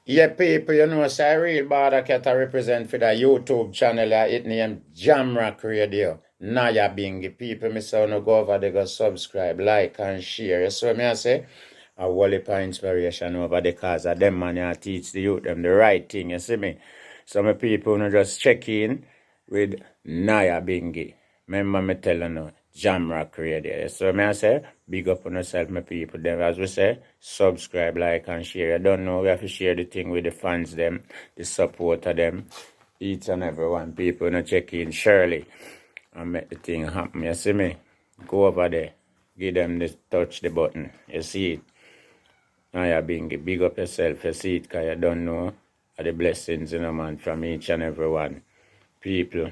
Yeah, people, you know, say real Border Cat I represent for the YouTube channel. It named Jamrock Radio. Naya Bingy. People, me say, no go over there, go subscribe, like, and share. So, me I say, a whole heap of inspiration over the cause of them man I teach the youth them the right thing, you see me? Some people no just check in with Naya Bingy. Remember me telling you, Jamrock Radio. So me I say, big up on yourself, my people. Then as we say, subscribe, like, and share. You don't know, we have to share the thing with the fans them, the supporter them, each and every one. People no check in Shirley and make the thing happen. You see me? Go over there. Give them the touch the button. You see it. Now you're being big up yourself, you see it, because you don't know the blessings, you know, man, from each and every one. People,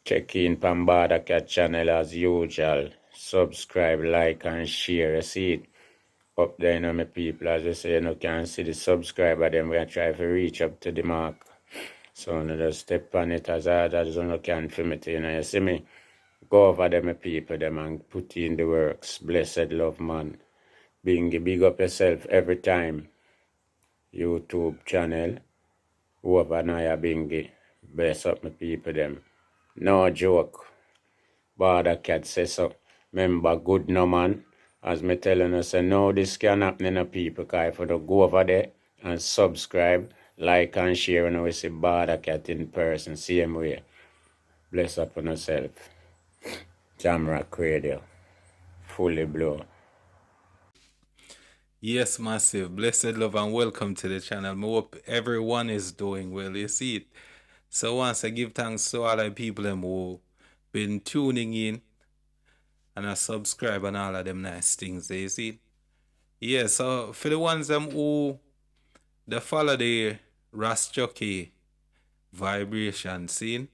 check in Pambada Cat channel as usual. Subscribe, like, and share. You see it up there, you know, my people. As I say, you know, can see the subscriber, then we are trying to reach up to the mark. So, you know, just step on it as hard as you can for me, you know, you see me? Go over them, my people, them, and put in the works. Blessed love, man. Big up yourself every time. YouTube channel, whoever Naya Bingy. Bless up my people them. No joke. Border Cat says so. Remember, good no man. As me telling us, no, this can happen in a people. Because if you go over there and subscribe, like and share, and we see Border Cat in person, same way. Bless up on yourself. Jamrock Radio. Fully blown. Yes, massive. Blessed love and welcome to the channel. I hope everyone is doing well. You see it. So once I give thanks to all the people who been tuning in and I subscribe and all of them nice things. You see it. Yeah, so for the ones who they follow the Chucky vibration scene,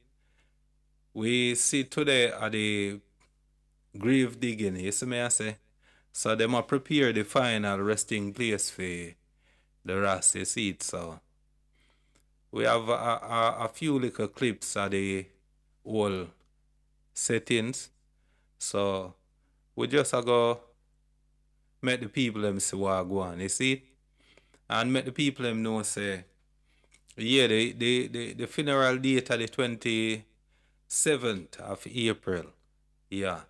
we see today at the grave digging, you see me I say. So they might prepare the final resting place for the Ras, you see it. So we have a few little clips of the whole settings. So we just go make the people them see what go on, you see? And make the people them know say, yeah, the funeral date of the 27th of April. Yeah.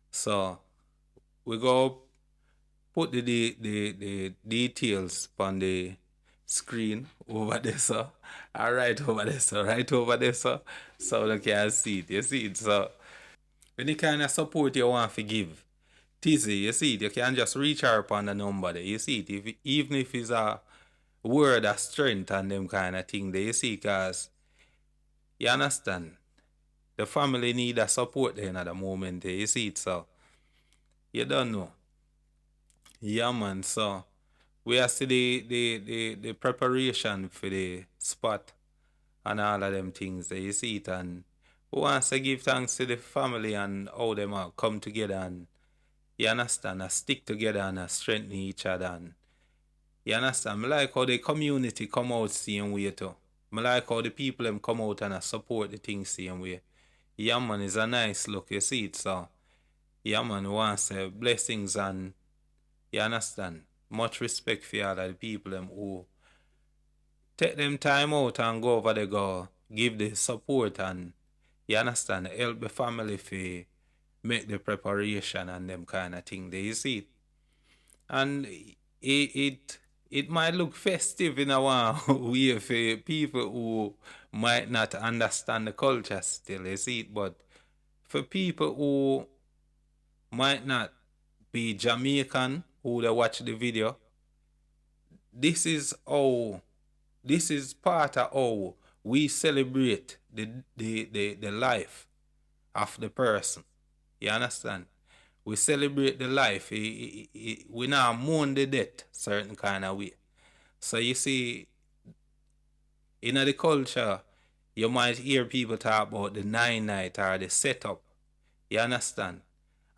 So we go put the details on the screen over there, so right over there, so you can see it. You see it, so any kind of support you want to give, Tizzy, you see it, you can just reach her upon the number there. You see it, even if it's a word of strength and them kind of thing there, you see, because you understand, the family need a support there at the moment there, you see it, so you don't know. Yeah, man, so we are see the preparation for the spot and all of them things there, you see it, and we want to give thanks to the family and how them come together and, you understand, stick together and strengthen each other, and you understand, I like how the community come out same way too. I like how the people them come out and support the things same way. Yeah, man, it's a nice look, you see it, so yeah, man, we want to say blessings and, you understand, much respect for all of the people them who take them time out and go over there, go give the support and, you understand, help the family for make the preparation and them kind of thing there, you see it. And it might look festive in a way for people who might not understand the culture still, you see it, but for people who might not be Jamaican who they watch the video, this is part of how we celebrate the life of the person. You understand? We celebrate the life. We now mourn the death certain kind of way. So you see, in the culture, you might hear people talk about the 9 night or the setup. You understand?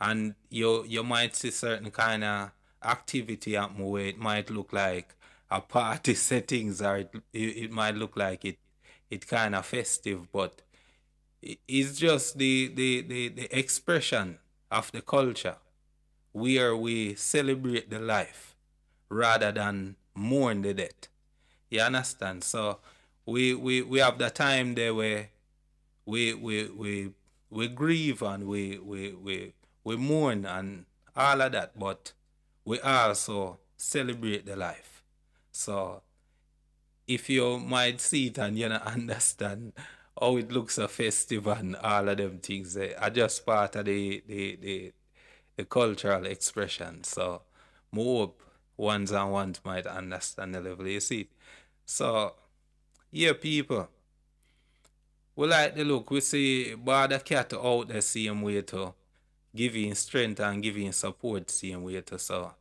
And you might see certain kind of activity happen where it might look like a party settings, or it might look like it kind of festive, but it's just the expression of the culture where we celebrate the life rather than mourn the death. You understand? So we have the time there where we grieve and we mourn and all of that, but we also celebrate the life. So if you might see it and you don't understand how it looks a festive and all of them things, are just part of the cultural expression. So I hope ones and ones might understand the level. You see? So yeah, people. We like the look. We see Border Cat out the same way to giving strength and giving support same way to. So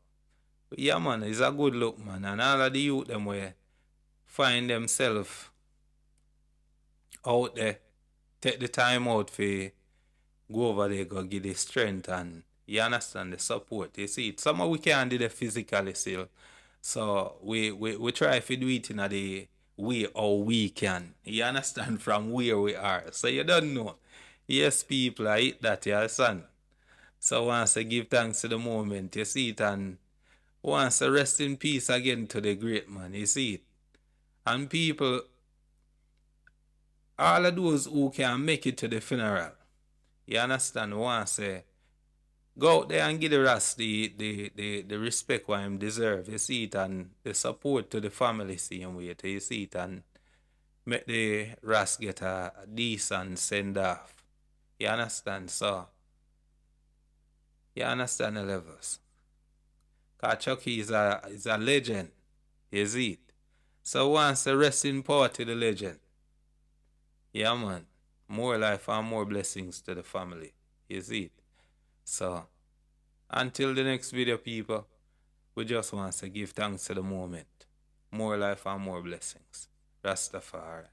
yeah, man, it's a good look, man. And all of the youth them way find themselves out there, take the time out for go over there, go give the strength and you understand the support. You see, some of we can't do the physically still. So we try to do it in a the way how we can. You understand from where we are. So you don't know. Yes, people, I eat that, you understand? So once I give thanks to the moment, you see it, and once I rest in peace again to the great man, you see it. And people, all of those who can make it to the funeral, you understand, once I go out there and give the Ras the respect what him deserve, you see it, and the support to the family same way, you see it, and make the Ras get a decent send off. You understand? So you understand the levels. Cause Chucky is a legend. You see it. So once the rest in power to the legend. Yeah, man. More life and more blessings to the family. You see it. So until the next video, people, we just want to give thanks to the moment. More life and more blessings. Rastafari.